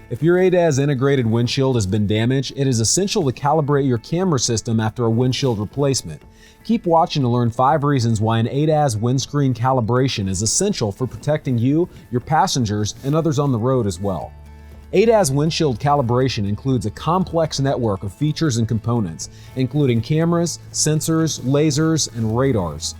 If your ADAS integrated windshield has been damaged, it is essential to calibrate your camera system after a windshield replacement. Keep watching to learn 5 reasons why an ADAS windscreen calibration is essential for protecting you, your passengers, and others on the road as well. ADAS windshield calibration includes a complex network of features and components, including cameras, sensors, lasers, and radars.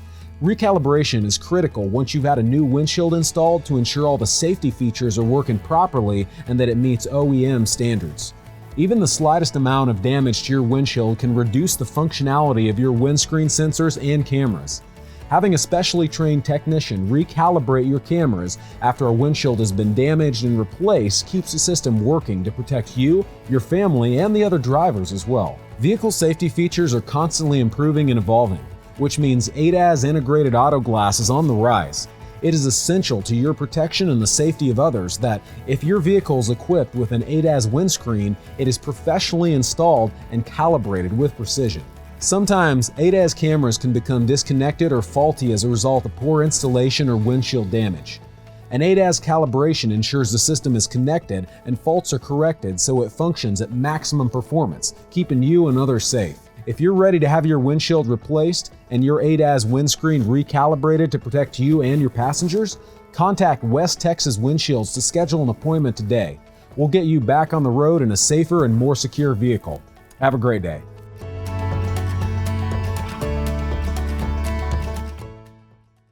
Recalibration is critical once you've had a new windshield installed to ensure all the safety features are working properly and that it meets OEM standards. Even the slightest amount of damage to your windshield can reduce the functionality of your windscreen sensors and cameras. Having a specially trained technician recalibrate your cameras after a windshield has been damaged and replaced keeps the system working to protect you, your family, and the other drivers as well. Vehicle safety features are constantly improving and evolving, which means ADAS integrated auto glass is on the rise. It is essential to your protection and the safety of others that if your vehicle is equipped with an ADAS windscreen, it is professionally installed and calibrated with precision. Sometimes ADAS cameras can become disconnected or faulty as a result of poor installation or windshield damage. An ADAS calibration ensures the system is connected and faults are corrected so it functions at maximum performance, keeping you and others safe. If you're ready to have your windshield replaced and your ADAS windscreen recalibrated to protect you and your passengers, contact West Texas Windshields to schedule an appointment today. We'll get you back on the road in a safer and more secure vehicle. Have a great day.